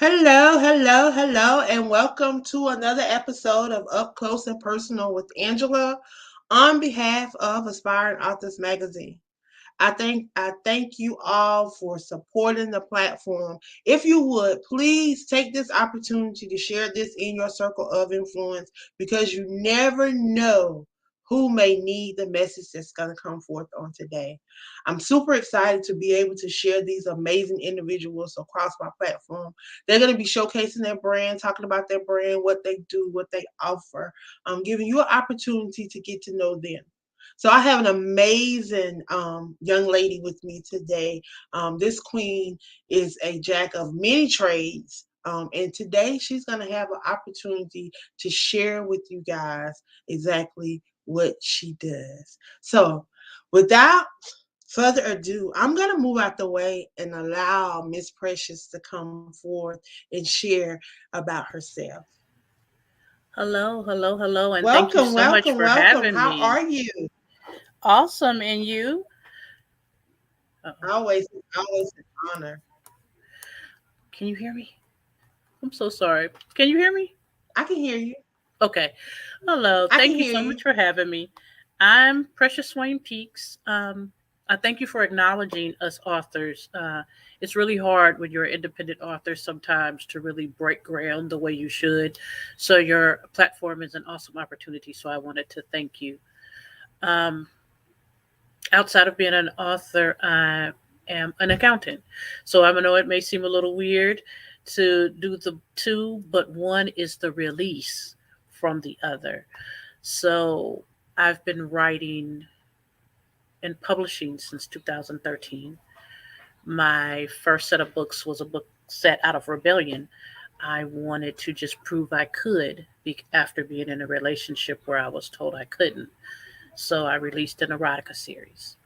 Hello, hello, hello, and welcome to another episode of Up Close and Personal with Angela on behalf of Aspiring Authors Magazine. I thank you all for supporting the platform. If you would, please take this opportunity to share this in your circle of influence because you never know who may need the message that's going to come forth on today. I'm super excited to be able to share these amazing individuals across my platform. They're going to be showcasing their brand, talking about their brand, what they do, what they offer, giving you an opportunity to get to know them. So I have an amazing young lady with me today. This queen is a jack of many trades. And today she's going to have an opportunity to share with you guys exactly what she does. So without further ado, I'm going to move out the way and allow Miss Precious to come forth and share about herself. Hello, hello, hello, and thank you Welcome, so much welcome, for welcome. having How me. are you? Awesome, and you? Uh-oh. Always an honor. Can you hear me? I'm so sorry. Can you hear me? I can hear you. Okay. Hello, I can thank you hear so you. much for having me. I'm Precious Swain-Peaks. I thank you for acknowledging us authors. It's really hard when you're an independent author sometimes to really break ground the way you should. So your platform is an awesome opportunity. So I wanted to thank you. Um, Outside of being an author, I am an accountant. So I know it may seem a little weird to do the two, but one is the release from the other. So I've been writing and publishing since 2013. My first set of books was a book set out of rebellion. I wanted to just prove I could after being in a relationship where I was told I couldn't. So I released an erotica series.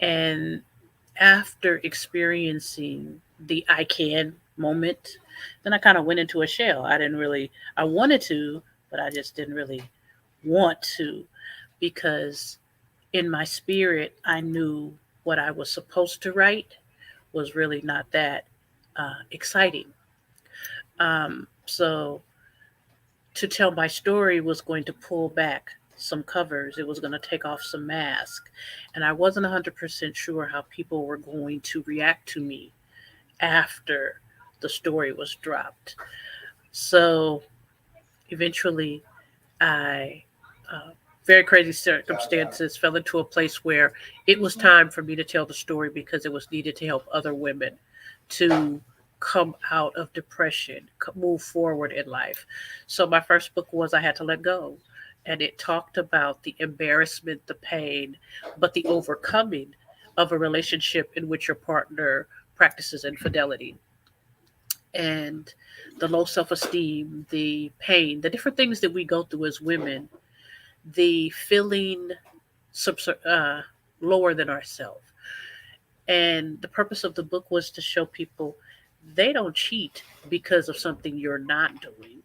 And after experiencing the I can moment, then I kind of went into a shell. I wanted to, but I just didn't really want to because in my spirit, I knew what I was supposed to write was really not that exciting. So to tell my story was going to pull back some covers. It was going to take off some mask. And I wasn't 100% sure how people were going to react to me after the story was dropped. So eventually, I, very crazy circumstances, fell into a place where it was time for me to tell the story because it was needed to help other women to come out of depression, move forward in life. So my first book was I Had to Let Go. And it talked about the embarrassment, the pain, but the overcoming of a relationship in which your partner practices infidelity and the low self esteem, the pain, the different things that we go through as women, the feeling uh, lower than ourselves. And the purpose of the book was to show people they don't cheat because of something you're not doing.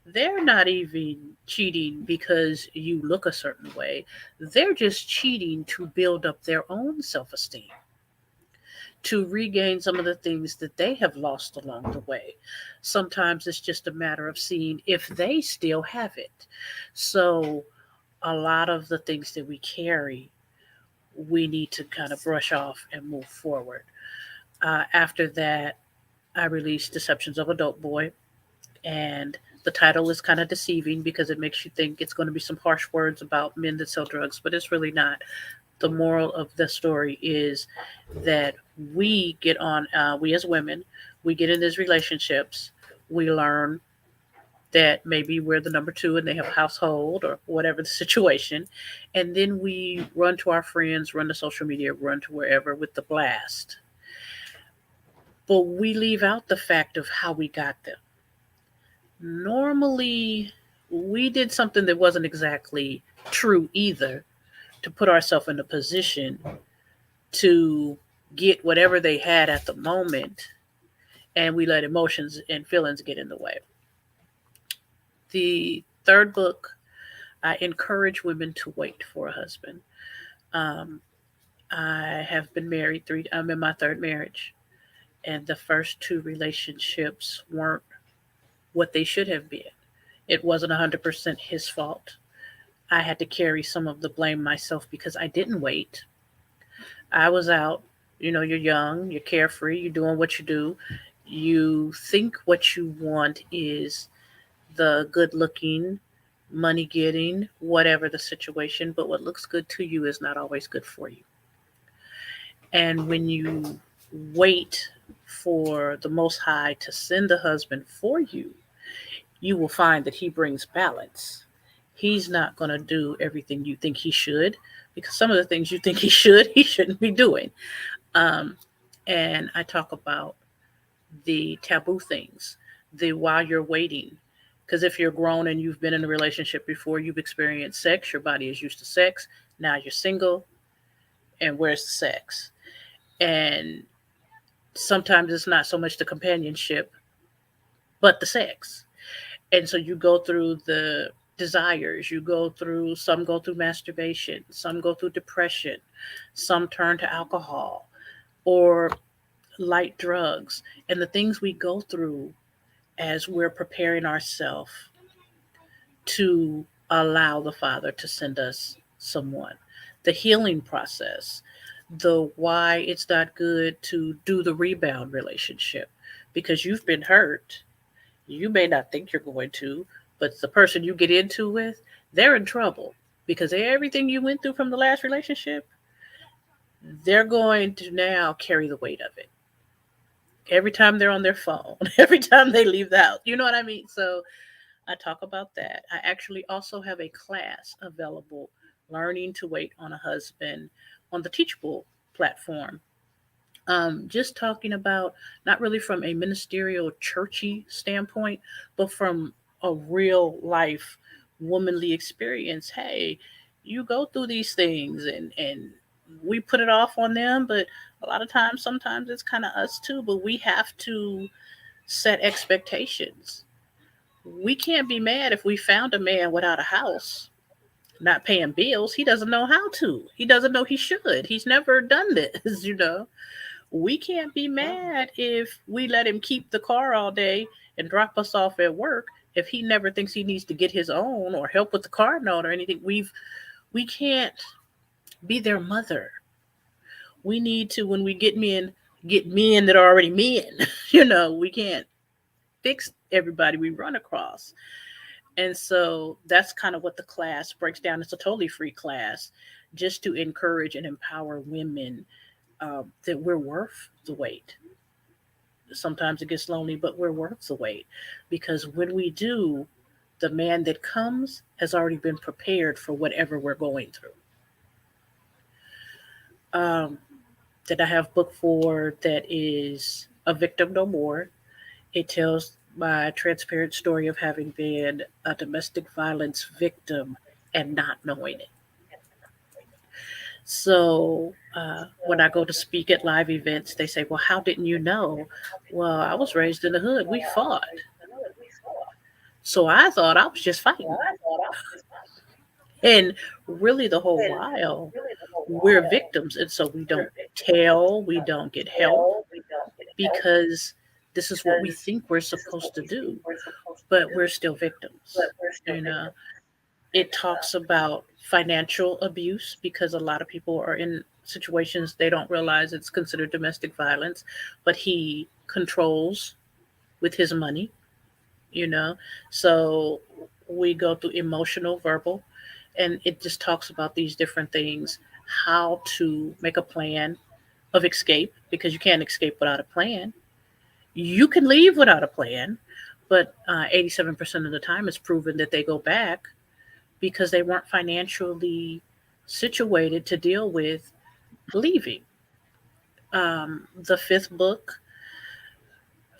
They're not even cheating because you look a certain way. They're just cheating to build up their own self esteem, to regain some of the things that they have lost along the way. Sometimes it's just a matter of seeing if they still have it. So, a lot of the things that we carry, we need to kind of brush off and move forward. After that, I released Deceptions of Adult Boy, and the title is kind of deceiving because it makes you think it's going to be some harsh words about men that sell drugs, but it's really not. The moral of the story is that we as women, we get in these relationships, we learn that maybe we're the number two and they have a household or whatever the situation. And then we run to our friends, run to social media, run to wherever with the blast. But we leave out the fact of how we got them. Normally, we did something that wasn't exactly true either to put ourselves in a position to get whatever they had at the moment, and we let emotions and feelings get in the way. The third book, I encourage women to wait for a husband. Um, I have been married I'm in my third marriage, And the first two relationships weren't what they should have been. It wasn't 100% his fault. I had to carry some of the blame myself because I didn't wait. I was out. You're young, you're carefree, you're doing what you do. You think what you want is the good looking, money getting, whatever the situation, but what looks good to you is not always good for you. And when you wait for the Most High to send a husband for you, you will find that he brings balance. He's not going to do everything you think he should, because some of the things you think he should, he shouldn't be doing. Um, and I talk about the taboo things, the while you're waiting. Because if you're grown and you've been in a relationship before, you've experienced sex, your body is used to sex. Now you're single, and where's the sex? And sometimes it's not so much the companionship, but the sex. And so you go through the desires, some go through masturbation, some go through depression, some turn to alcohol or light drugs, and the things we go through as we're preparing ourselves to allow the Father to send us someone. The healing process, the why it's not good to do the rebound relationship because you've been hurt. You may not think you're going to, but the person you get into with, they're in trouble because everything you went through from the last relationship, they're going to now carry the weight of it. Every time they're on their phone, every time they leave the house. You know what I mean? So I talk about that. I actually also have a class available, Learning to Wait on a Husband, on the Teachable platform. Just talking about not really from a ministerial churchy standpoint, but from a real life womanly experience. Hey, you go through these things and we put it off on them, but a lot of times, sometimes it's kind of us too, but we have to set expectations. We can't be mad if we found a man without a house, not paying bills. He doesn't know how to. He doesn't know he should. He's never done this, We can't be mad if we let him keep the car all day and drop us off at work if he never thinks he needs to get his own or help with the car note or anything. We can't be their mother. We need to, when we get men that are already men. We can't fix everybody we run across. And so that's kind of what the class breaks down. It's a totally free class just to encourage and empower women, that we're worth the wait. Sometimes it gets lonely, but we're worth the wait because when we do, the man that comes has already been prepared for whatever we're going through. That I have book 4 that is A Victim No More. It tells my transparent story of having been a domestic violence victim and not knowing it. So when I go to speak at live events, they say, "Well, how didn't you know?" Well, I was raised in the hood. We fought. So I thought I was just fighting. And really, the whole while, we're victims. And so we don't tell, we don't get help because this is what we think we're supposed to do, but we're still victims. You know, it talks about financial abuse because a lot of people are in situations they don't realize it's considered domestic violence, but he controls with his money, you know. So we go through emotional, verbal, and it just talks about these different things, how to make a plan of escape because you can't escape without a plan. You can leave without a plan, but 87% of the time it's proven that they go back because they weren't financially situated to deal with leaving. The fifth book,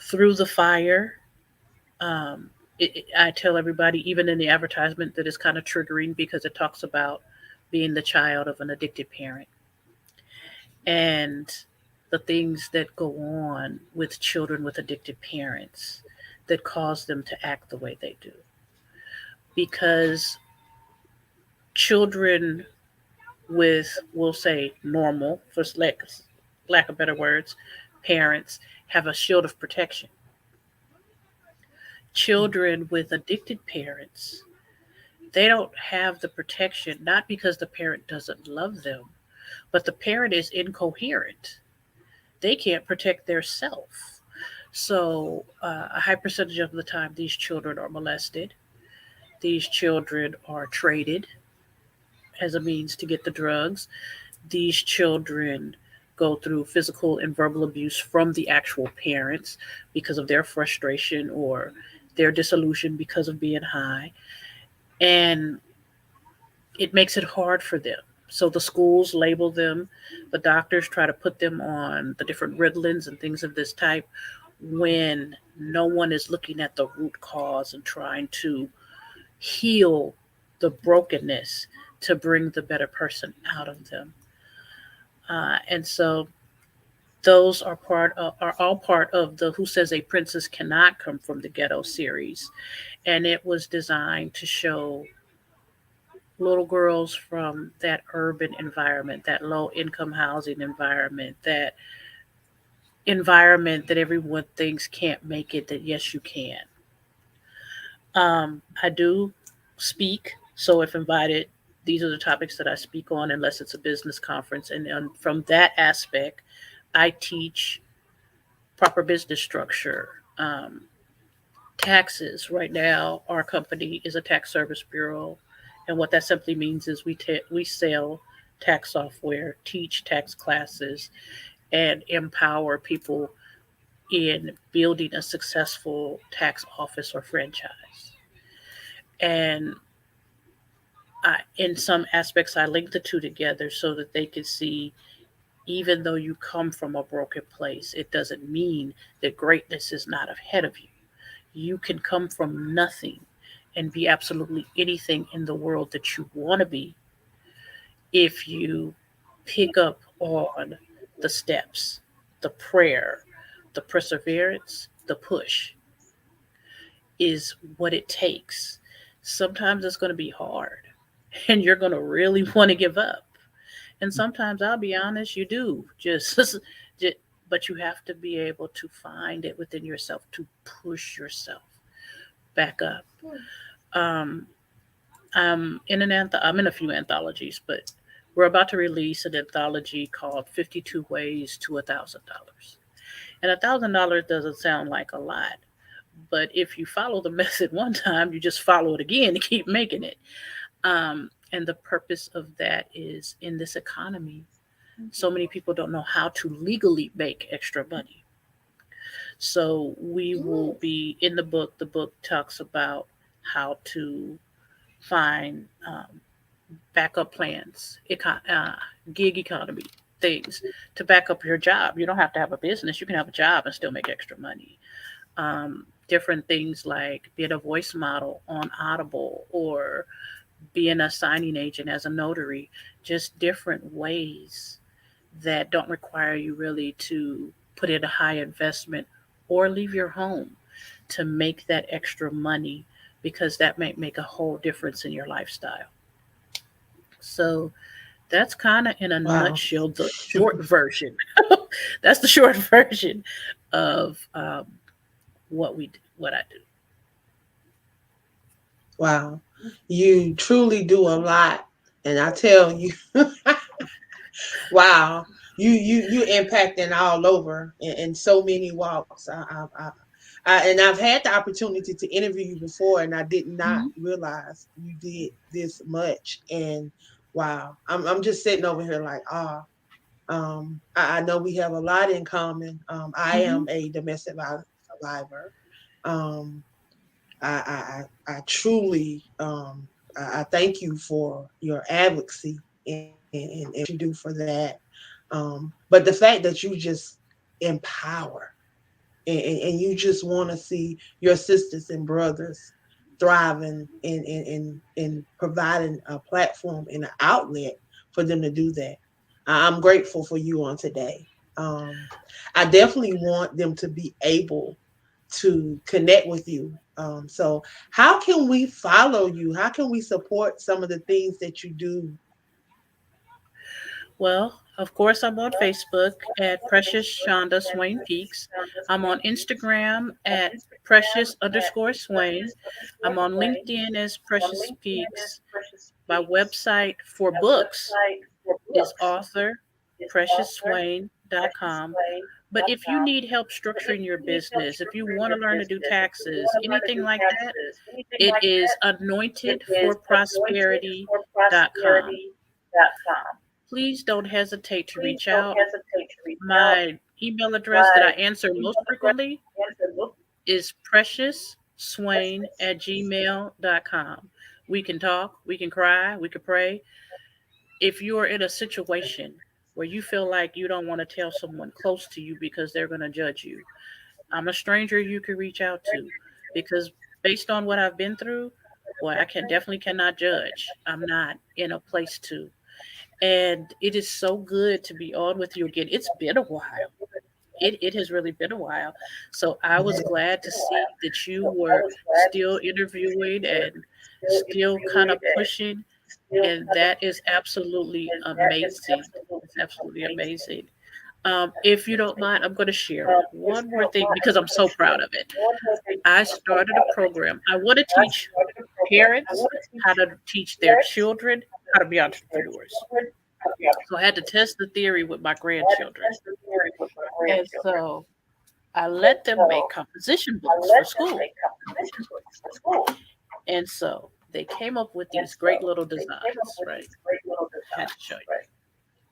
Through the Fire, I tell everybody, even in the advertisement, that it's kind of triggering because it talks about being the child of an addicted parent and the things that go on with children with addicted parents that cause them to act the way they do. Because children with, we'll say, normal, for lack of better words, parents have a shield of protection. Children with addicted parents, they don't have the protection, not because the parent doesn't love them, but the parent is incoherent. They can't protect their self. So, a high percentage of the time, these children are molested. These children are traded as a means to get the drugs. These children go through physical and verbal abuse from the actual parents because of their frustration or their disillusion because of being high. And it makes it hard for them. So the schools label them, the doctors try to put them on the different Ritalins and things of this type when no one is looking at the root cause and trying to heal the brokenness to bring the better person out of them. And so those are all part of the Who Says a Princess Cannot Come from the Ghetto series, and it was designed to show little girls from that urban environment, that low income housing environment, that environment that everyone thinks can't make it, that yes, you can. I do speak, so if invited, these are the topics that I speak on, unless it's a business conference. And from that aspect, I teach proper business structure, taxes. Right now, our company is a tax service bureau, and what that simply means is we sell tax software, teach tax classes, and empower people in building a successful tax office or franchise. And in some aspects, I link the two together so that they can see, even though you come from a broken place, it doesn't mean that greatness is not ahead of you. You can come from nothing and be absolutely anything in the world that you want to be if you pick up on the steps, the prayer, the perseverance, the push is what it takes. Sometimes it's going to be hard and you're going to really want to give up. And sometimes, I'll be honest, you do just, but you have to be able to find it within yourself to push yourself back up. Um, I'm in a few anthologies, but we're about to release an anthology called 52 Ways to $1,000. And $1,000 doesn't sound like a lot, but if you follow the method one time, you just follow it again to keep making it. And the purpose of that is, in this economy, so many people don't know how to legally make extra money. So we will be in the book. The book talks about how to find backup plans, gig economy things to back up your job. You don't have to have a business. You can have a job and still make extra money. Different things like being a voice model on Audible or being a signing agent as a notary, just different ways that don't require you really to put in a high investment or leave your home to make that extra money, because that might make a whole difference in your lifestyle. So that's kind of in a Wow. nutshell the short version. That's the short version of what I do. Wow. You truly do a lot. And I tell you, wow, you impacting all over in so many walks. And I've had the opportunity to interview you before, and I did not Mm-hmm. realize you did this much. And wow, I'm just sitting over here like, I know we have a lot in common. I Mm-hmm. am a domestic violence survivor. Um, I truly I thank you for your advocacy and what you do for that. But the fact that you just empower and you just want to see your sisters and brothers thriving and providing a platform and an outlet for them to do that. I'm grateful for you on today. Um, I definitely want them to be able to connect with you. So, how can we follow you? How can we support some of the things that you do? Well, of course, I'm on Facebook at Precious Shonda Swain-Peaks. I'm on Instagram at Precious underscore Swain. I'm on LinkedIn as Precious Peaks. My website for books is authorpreciouswayne.com. But if you need help structuring your business, if you want to learn to do taxes, anything like that, it is anointedforprosperity.com. Please don't hesitate to reach out. My email address that I answer most frequently is preciousswain@gmail.com. We can talk, we can cry, we can pray. If you're in a situation where you feel like you don't want to tell someone close to you because they're going to judge you, I'm a stranger you can reach out to, because based on what I've been through, boy, I can definitely cannot judge. I'm not in a place to. And it is so good to be on with you again. It's been a while. It has really been a while. So I was glad to see that you were still interviewing and still kind of pushing. And that is absolutely amazing. It's absolutely amazing. If you don't mind, I'm going to share one more thing because I'm so proud of it. I started a program. I want to teach parents how to teach their children how to be entrepreneurs. So I had to test the theory with my grandchildren. And so I let them make composition books for school. And so they came up with these great little designs, right? I had to show you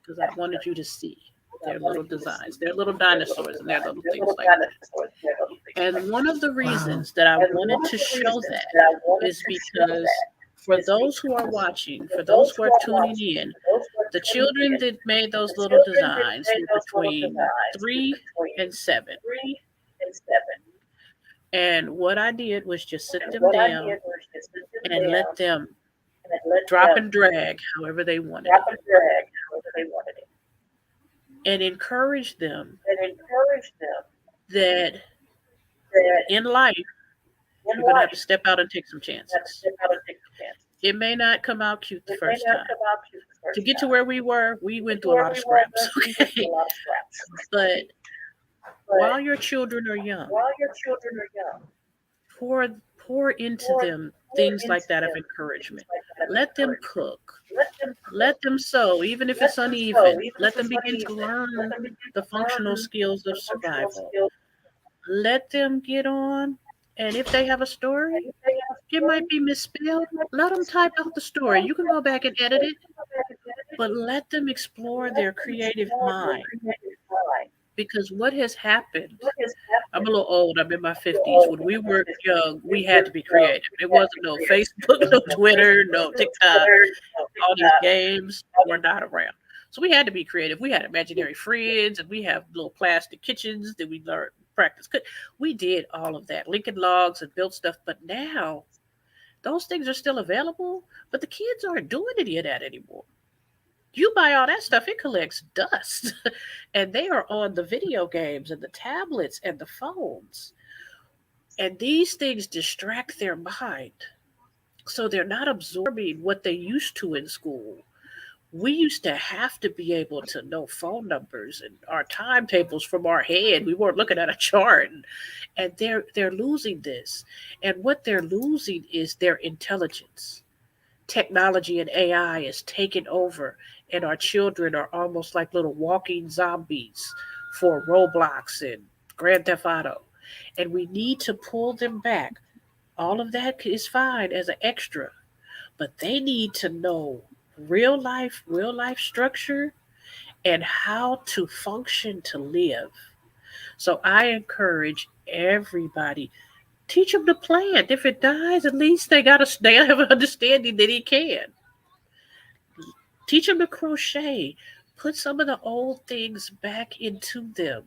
because I wanted you to see their little designs, their little dinosaurs, and their little things like that. And one of the Wow. reasons that I wanted to show that is because for those who are watching, for those who are tuning in, the children that made those little designs were between 3 and 7. And what I did was just sit them down and let them drop and drag however they wanted it, and encourage them that in life, you're going to have to step out and take some chances. It may not come out cute the first time. To get to where we were, we went through a lot of scraps, okay? But while your children are young, pour pour into them things like that of encouragement. Let them cook. Let them sew, even if it's uneven. Let them begin to learn the functional skills of survival. Let them get on, and if they have a story, it might be misspelled. Let them type out the story. You can go back and edit it, but let them explore their creative mind. Because what has happened, I'm a little old, I'm in my 50s. When we were young, we had to be creative. There wasn't no Facebook, no Twitter, no TikTok. All these games were not around. So we had to be creative. We had imaginary friends, and we have little plastic kitchens that we learned practice. We did all of that, Lincoln Logs, and built stuff. But now those things are still available, but the kids aren't doing any of that anymore. You buy all that stuff, it collects dust. And they are on the video games and the tablets and the phones. And these things distract their mind. So they're not absorbing what they used to in school. We used to have to be able to know phone numbers and our timetables from our head. We weren't looking at a chart. And they're losing this. And what they're losing is their intelligence. Technology and AI is taking over, and our children are almost like little walking zombies for Roblox and Grand Theft Auto. And we need to pull them back. All of that is fine as an extra, but they need to know real life structure and how to function to live. So I encourage everybody, teach them to plant. If it dies, at least they have an understanding that it can. Teach them to crochet. Put some of the old things back into them.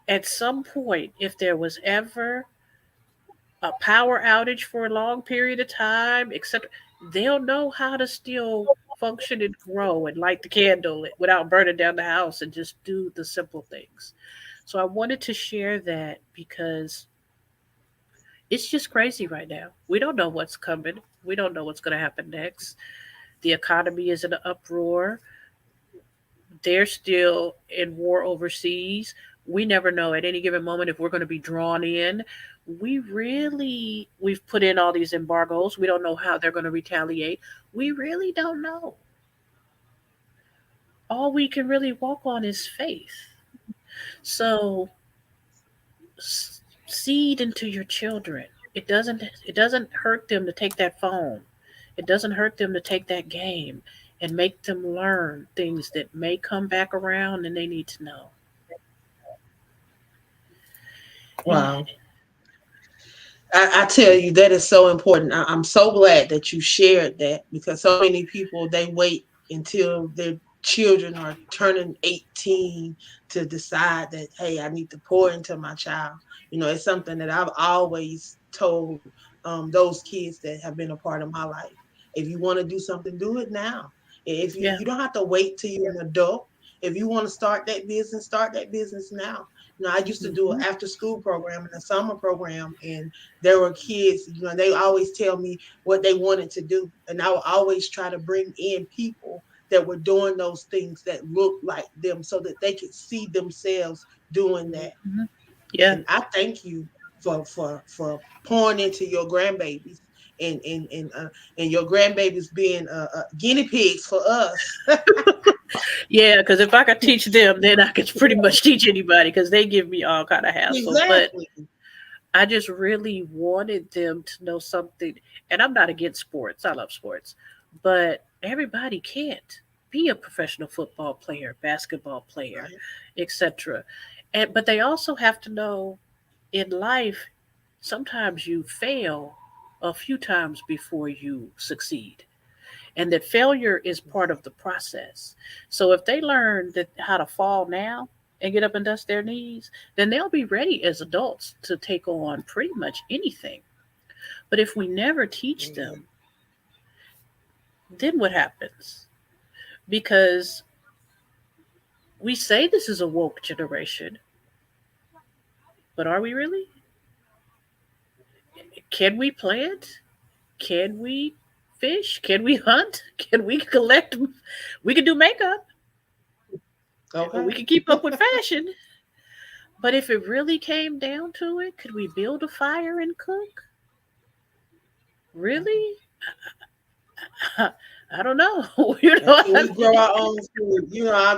At some point, if there was ever a power outage for a long period of time, etc., they'll know how to still function and grow and light the candle without burning down the house and just do the simple things. So I wanted to share that because it's just crazy right now. We don't know what's coming. We don't know what's going to happen next. The economy is in an uproar. They're still in war overseas. We never know at any given moment if we're going to be drawn in. We've put in all these embargoes. We don't know how they're going to retaliate. We really don't know. All we can really walk on is faith. So seed into your children. It doesn't hurt them to take that phone. It doesn't hurt them to take that game and make them learn things that may come back around and they need to know. And Wow. I tell you, that is so important. I'm so glad that you shared that, because so many people, they wait until their children are turning 18 to decide that, hey, I need to pour into my child. It's something that I've always told those kids that have been a part of my life. If you want to do something, do it now. If you yeah, you don't have to wait till you're an adult. If you want to start that business now. I used to do an hmm after school program and a summer program, and there were kids, they always tell me what they wanted to do. And I would always try to bring in people that were doing those things that looked like them so that they could see themselves doing that. hmm yeah, And I thank you for pouring into your grandbabies, and your grandbabies being guinea pigs for us. yeah. Because if I could teach them, then I could pretty much teach anybody. Because they give me all kind of hassle. But Exactly. I just really wanted them to know something. And I'm not against sports. I love sports, but everybody can't be a professional football player, basketball player, Right. etc. And but they also have to know in life, sometimes you fail a few times before you succeed, and that failure is part of the process. So if they learn that how to fall now and get up and dust their knees, then they'll be ready as adults to take on pretty much anything. But if we never teach Mhm. them, then what happens? Because we say this is a woke generation, but are we really? Can we plant? Can we fish? Can we hunt? Can we collect? We can do makeup. We Okay. can keep up with fashion. But if it really came down to it, could we build a fire and cook? Really? I don't know. And can I we grow mean? our own food?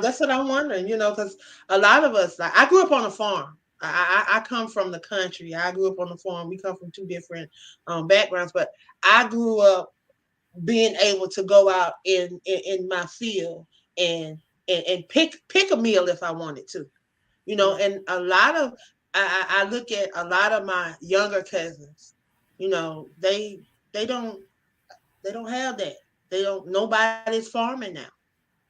That's what I'm wondering. Because a lot of us, like, I grew up on a farm. I come from the country. I grew up on the farm. We come from two different backgrounds, but I grew up being able to go out in my field and and pick a meal if I wanted to. Yeah, And a lot of I look at a lot of my younger cousins. They don't have that. They don't. Nobody's farming now.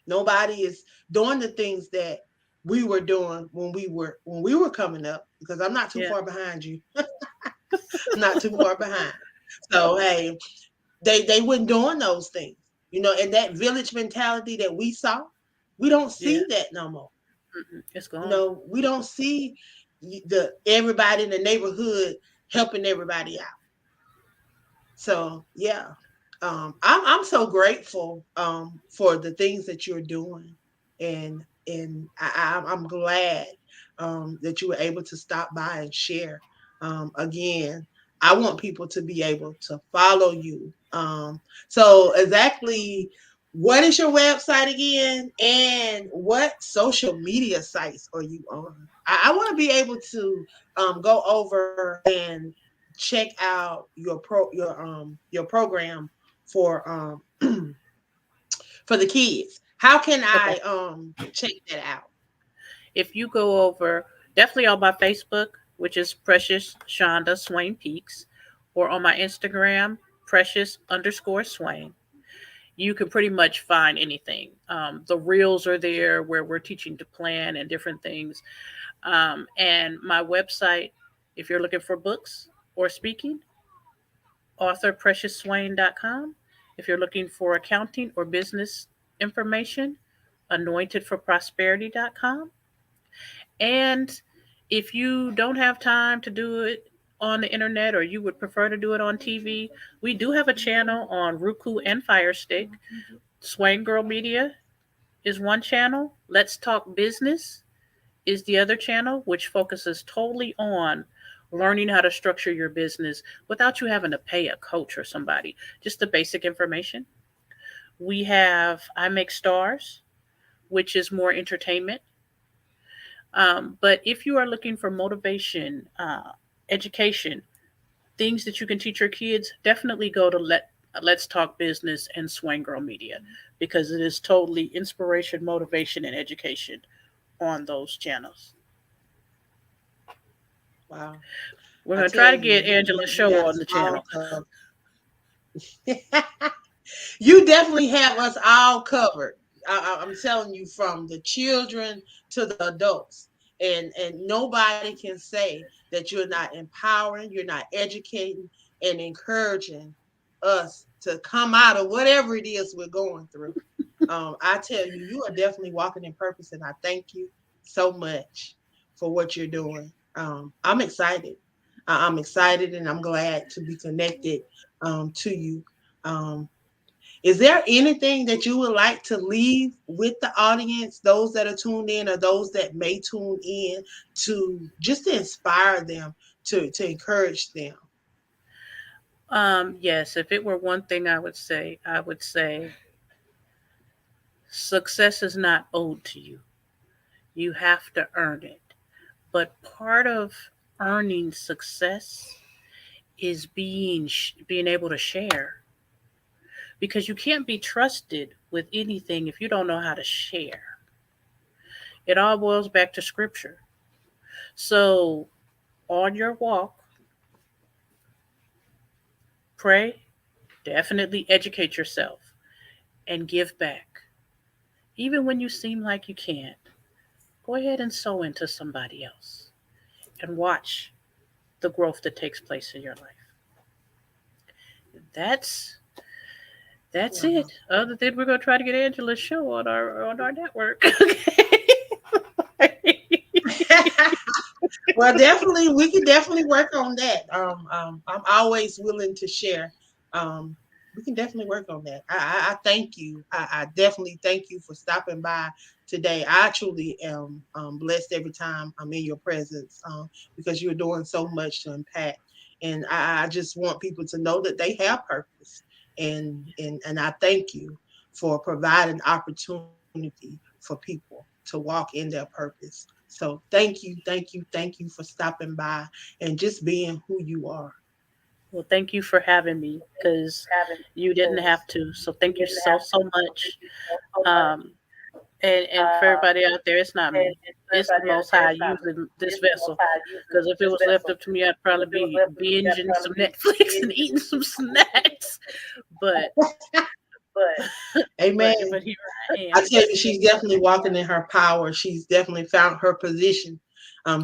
Nobody is doing the things that we were doing when we were coming up. Because I'm not too yeah, far behind you. I'm not too far behind. So hey, they weren't doing those things. And that village mentality that we saw, we don't yeah. see that no more. It's gone. We don't see the everybody in the neighborhood helping everybody out. So yeah, I'm so grateful for the things that you're doing, and I'm glad that you were able to stop by and share. Again, I want people to be able to follow you. So exactly, what is your website again, and what social media sites are you on? I want to be able to go over and check out your program for for the kids. How can Okay. I check that out? If you go over, definitely on my Facebook, which is Precious Shonda Swain-Peaks, or on my Instagram, Precious underscore Swain, you can pretty much find anything. The reels are there where we're teaching to plan and different things. And my website, if you're looking for books or speaking, authorpreciouswain.com. If you're looking for accounting or business information, anointedforprosperity.com. And if you don't have time to do it on the internet or you would prefer to do it on TV, we do have a channel on Roku and Fire Stick, Swain Girl Media, is one channel. Let's Talk Business is the other channel, which focuses totally on learning how to structure your business without you having to pay a coach or somebody, just the basic information. We have I Make Stars, which is more entertainment. But if you are looking for motivation, education, things that you can teach your kids, definitely go to Let's Talk Business and Swain Girl Media because it is totally inspiration, motivation, and education on those channels. Wow. We're I going to try tell to you, get Angela's you show got on us the all channel. covered. You definitely have us all covered. I'm telling you, from the children to the adults, and nobody can say that you're not empowering, you're not educating and encouraging us to come out of whatever it is we're going through. I tell you, you are definitely walking in purpose, and I thank you so much for what you're doing. I'm excited. I'm excited, and I'm glad to be connected to you. Um, is there anything that you would like to leave with the audience, those that are tuned in or those that may tune in, to just to inspire them, to encourage them? Yes, if it were one thing I would say success is not owed to you. You have to earn it. But part of earning success is being able to share because you can't be trusted with anything if you don't know how to share. It all boils back to scripture. So, on your walk, pray, definitely educate yourself and give back. Even when you seem like you can't, go ahead and sow into somebody else and watch the growth that takes place in your life. That's that's Wow. it. Other than we're gonna try to get Angela's show on our network. Okay. Well, definitely, we can definitely work on that. I'm always willing to share. Um, we can definitely work on that. I thank you. I definitely thank you for stopping by today. I truly am blessed every time I'm in your presence because you're doing so much to impact. And I just want people to know that they have purpose. And I thank you for providing opportunity for people to walk in their purpose. So thank you for stopping by and just being who you are. Well, thank you for having me because you didn't have to. So thank you so much. Um, and for everybody out there, it's not me. It's the Most High using this vessel. Because if it was left up to me, I'd probably be binging some Netflix and eating some snacks. But Amen. but here I I am. tell you, she's definitely walking in her power. She's definitely found her position.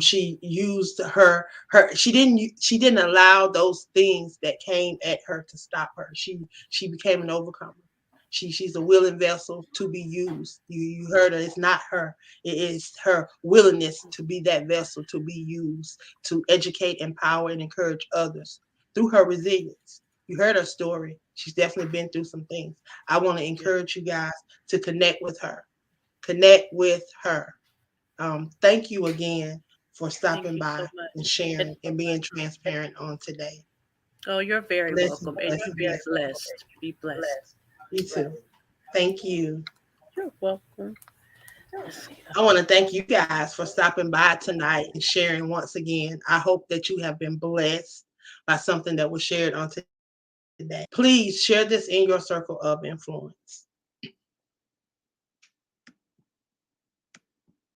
She used her. She didn't allow those things that came at her to stop her. She became an overcomer. She's a willing vessel to be used. You heard her. It's not her. It is her willingness to be that vessel to be used to educate, empower, and encourage others through her resilience. You heard her story. She's definitely been through some things. I want to Yeah. encourage you guys to connect with her. Connect with her. Thank you again for Thank stopping you so by and much. And sharing and being transparent on today. oh, you're very Blessings, welcome. And you blessings, be blessings. blessed. Be blessed. You too. Thank you. You're welcome. Let's see. I want to thank you guys for stopping by tonight and sharing once again. I hope that you have been blessed by something that was shared on today. Please share this in your circle of influence.